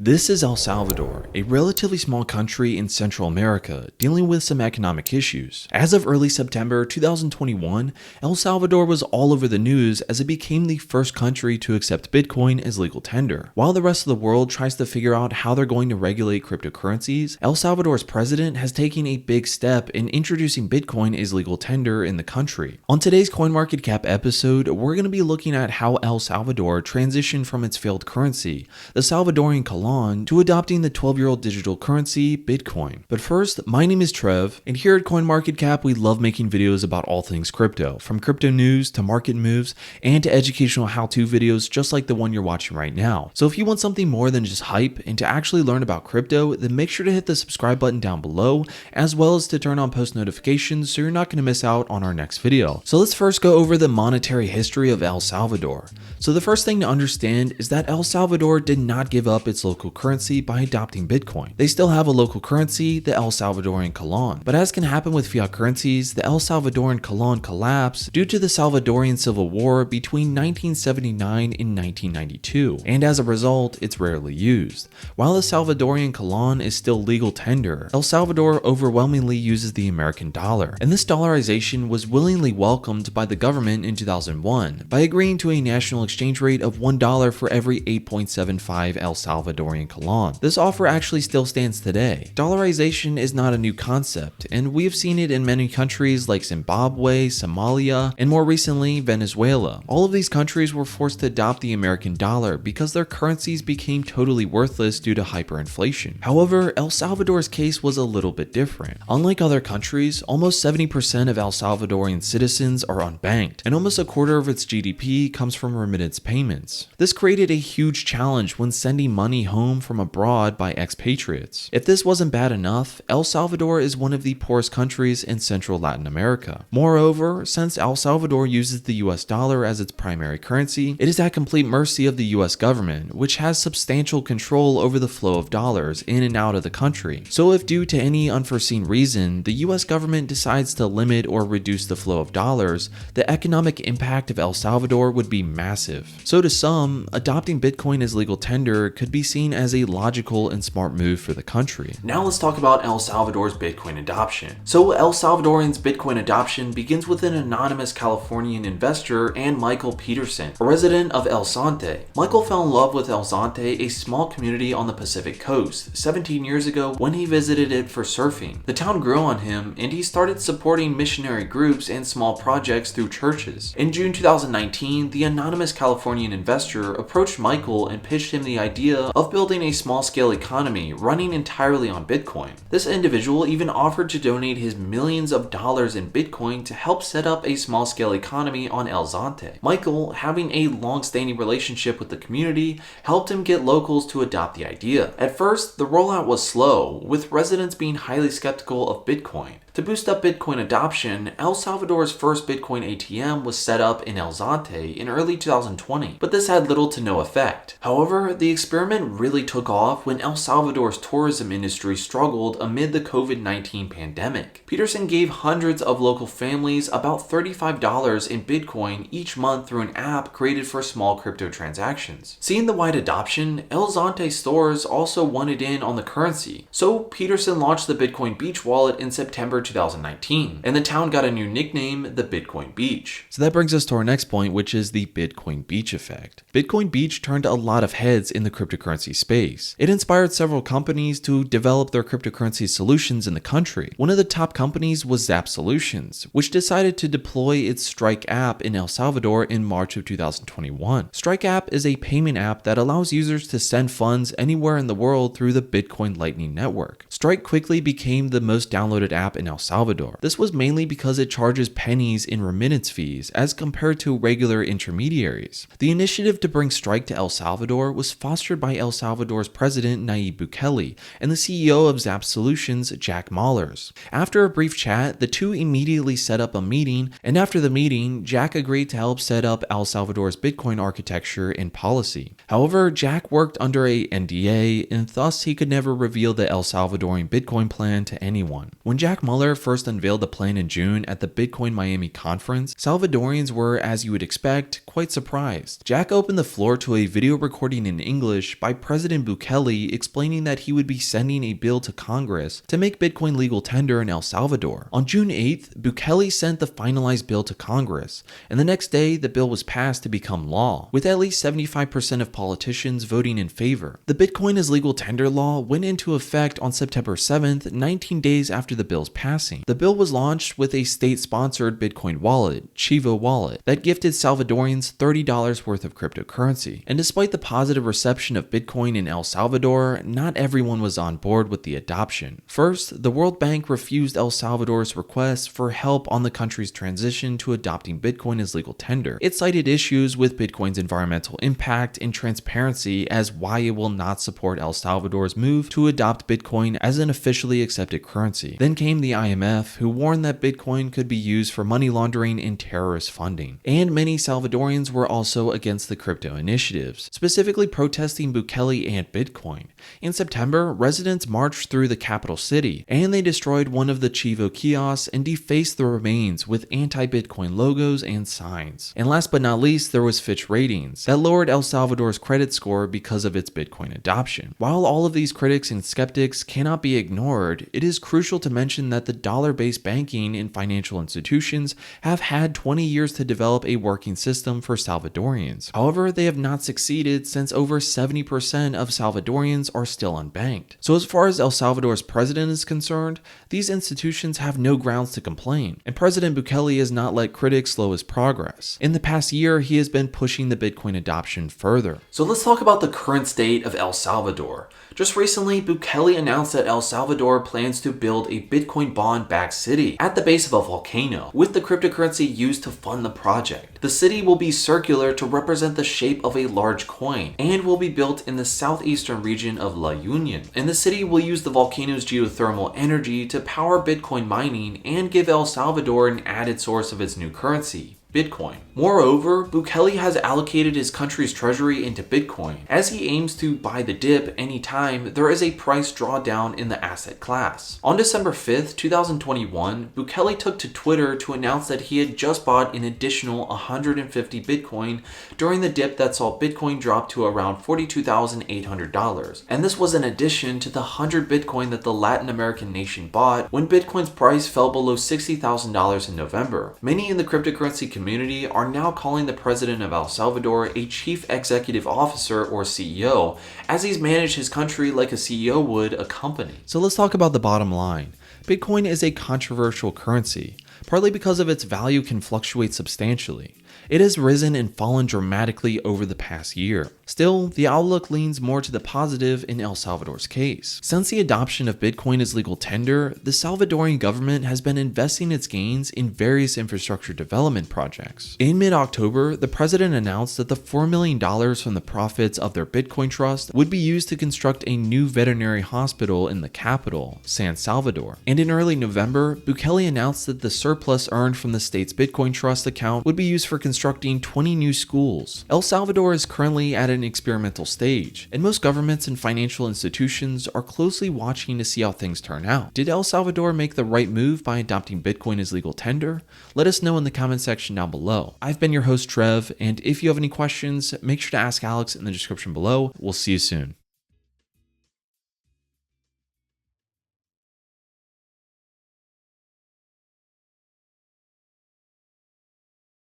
This is El Salvador, a relatively small country in Central America dealing with some economic issues. As of early September 2021, El Salvador was all over the news as it became the first country to accept Bitcoin as legal tender. While the rest of the world tries to figure out how they're going to regulate cryptocurrencies, El Salvador's president has taken a big step in introducing Bitcoin as legal tender in the country. On today's CoinMarketCap episode, we're going to be looking at how El Salvador transitioned from its failed currency, the Salvadorian colon, to adopting the 12-year-old digital currency, Bitcoin. But first, my name is Trev, and here at CoinMarketCap, we love making videos about all things crypto, from crypto news to market moves, and to educational how-to videos just like the one you're watching right now. So if you want something more than just hype and to actually learn about crypto, then make sure to hit the subscribe button down below, as well as to turn on post notifications so you're not going to miss out on our next video. So let's first go over the monetary history of El Salvador. So the first thing to understand is that El Salvador did not give up its local currency by adopting Bitcoin. They still have a local currency, the El Salvadorian colon. But as can happen with fiat currencies, the El Salvadorian colon collapsed due to the Salvadorian Civil War between 1979 and 1992, and as a result, it's rarely used. While the Salvadorian colon is still legal tender, El Salvador overwhelmingly uses the American dollar, and this dollarization was willingly welcomed by the government in 2001 by agreeing to a national exchange rate of $1 for every 8.75 El Salvadorian colon. This offer actually still stands today. Dollarization is not a new concept, and we have seen it in many countries like Zimbabwe, Somalia, and more recently, Venezuela. All of these countries were forced to adopt the American dollar because their currencies became totally worthless due to hyperinflation. However, El Salvador's case was a little bit different. Unlike other countries, almost 70% of El Salvadorian citizens are unbanked, and almost a quarter of its GDP comes from remittance payments. This created a huge challenge when sending money home from abroad by expatriates. If this wasn't bad enough, El Salvador is one of the poorest countries in Central Latin America. Moreover, since El Salvador uses the US dollar as its primary currency, it is at complete mercy of the US government, which has substantial control over the flow of dollars in and out of the country. So if due to any unforeseen reason, the US government decides to limit or reduce the flow of dollars, the economic impact of El Salvador would be massive. So to some, adopting Bitcoin as legal tender could be seen as a logical and smart move for the country. Now let's talk about El Salvador's Bitcoin adoption. So El Salvadorian's Bitcoin adoption begins with an anonymous Californian investor and Michael Peterson, a resident of El Zonte. Michael fell in love with El Zonte, a small community on the Pacific coast, 17 years ago when he visited it for surfing. The town grew on him, and he started supporting missionary groups and small projects through churches. In June 2019, the anonymous Californian investor approached Michael and pitched him the idea of building a small-scale economy running entirely on Bitcoin. This individual even offered to donate his millions of dollars in Bitcoin to help set up a small-scale economy on El Zonte. Michael, having a long-standing relationship with the community, helped him get locals to adopt the idea. At first, the rollout was slow, with residents being highly skeptical of Bitcoin. To boost up Bitcoin adoption, El Salvador's first Bitcoin ATM was set up in El Zonte in early 2020, but this had little to no effect. However, the experiment really took off when El Salvador's tourism industry struggled amid the COVID-19 pandemic. Peterson gave hundreds of local families about $35 in Bitcoin each month through an app created for small crypto transactions. Seeing the wide adoption, El Zonte stores also wanted in on the currency, so Peterson launched the Bitcoin Beach wallet in September 2019, and the town got a new nickname, the Bitcoin Beach. So that brings us to our next point, which is the Bitcoin Beach effect. Bitcoin Beach turned a lot of heads in the cryptocurrency space. It inspired several companies to develop their cryptocurrency solutions in the country. One of the top companies was Zap Solutions, which decided to deploy its Strike app in El Salvador in March of 2021. Strike app is a payment app that allows users to send funds anywhere in the world through the Bitcoin Lightning Network. Strike quickly became the most downloaded app in El Salvador. This was mainly because it charges pennies in remittance fees as compared to regular intermediaries. The initiative to bring Strike to El Salvador was fostered by El Salvador's president Nayib Bukele and the CEO of Zap Solutions, Jack Mallers. After a brief chat, the two immediately set up a meeting, and after the meeting, Jack agreed to help set up El Salvador's Bitcoin architecture and policy. However, Jack worked under a NDA, and thus he could never reveal the El Salvadorian Bitcoin plan to anyone. When Jack Mallers Miller first unveiled the plan in June at the Bitcoin Miami conference, Salvadorians were, as you would expect, quite surprised. Jack opened the floor to a video recording in English by President Bukele explaining that he would be sending a bill to Congress to make Bitcoin legal tender in El Salvador. On June 8th, Bukele sent the finalized bill to Congress, and the next day the bill was passed to become law, with at least 75% of politicians voting in favor. The Bitcoin as legal tender law went into effect on September 7th, 19 days after the bill's passing. The bill was launched with a state-sponsored Bitcoin wallet, Chivo Wallet, that gifted Salvadorians $30 worth of cryptocurrency. And despite the positive reception of Bitcoin in El Salvador, not everyone was on board with the adoption. First, the World Bank refused El Salvador's request for help on the country's transition to adopting Bitcoin as legal tender. It cited issues with Bitcoin's environmental impact and transparency as why it will not support El Salvador's move to adopt Bitcoin as an officially accepted currency. Then came the IMF, who warned that Bitcoin could be used for money laundering and terrorist funding. And many Salvadorians were also against the crypto initiatives, specifically protesting Bukele and Bitcoin. In September, residents marched through the capital city, and they destroyed one of the Chivo kiosks and defaced the remains with anti-Bitcoin logos and signs. And last but not least, there was Fitch Ratings, that lowered El Salvador's credit score because of its Bitcoin adoption. While all of these critics and skeptics cannot be ignored, it is crucial to mention that the dollar-based banking and financial institutions have had 20 years to develop a working system for Salvadorians. However, they have not succeeded since over 70% of Salvadorians are still unbanked. So as far as El Salvador's president is concerned, these institutions have no grounds to complain, and President Bukele has not let critics slow his progress. In the past year, he has been pushing the Bitcoin adoption further. So let's talk about the current state of El Salvador. Just recently, Bukele announced that El Salvador plans to build a Bitcoin bond-backed city at the base of a volcano, with the cryptocurrency used to fund the project. The city will be circular to represent the shape of a large coin, and will be built in the southeastern region of La Union. And the city will use the volcano's geothermal energy to power Bitcoin mining and give El Salvador an added source of its new currency, Bitcoin. Moreover, Bukele has allocated his country's treasury into Bitcoin, as he aims to buy the dip anytime there is a price drawdown in the asset class. On December 5th, 2021, Bukele took to Twitter to announce that he had just bought an additional 150 Bitcoin during the dip that saw Bitcoin drop to around $42,800. And this was in addition to the 100 Bitcoin that the Latin American nation bought when Bitcoin's price fell below $60,000 in November. Many in the cryptocurrency community are now calling the president of El Salvador a chief executive officer or CEO, as he's managed his country like a CEO would a company. So let's talk about the bottom line. Bitcoin is a controversial currency, partly because of its value can fluctuate substantially. It has risen and fallen dramatically over the past year. Still, the outlook leans more to the positive in El Salvador's case. Since the adoption of Bitcoin as legal tender, the Salvadorian government has been investing its gains in various infrastructure development projects. In mid-October, the president announced that the $4 million from the profits of their Bitcoin trust would be used to construct a new veterinary hospital in the capital, San Salvador. And in early November, Bukele announced that the surplus earned from the state's Bitcoin trust account would be used for constructing 20 new schools. El Salvador is currently at an experimental stage, and most governments and financial institutions are closely watching to see how things turn out. Did El Salvador make the right move by adopting Bitcoin as legal tender? Let us know in the comment section down below. I've been your host Trev, and if you have any questions, make sure to ask Alex in the description below. We'll see you soon.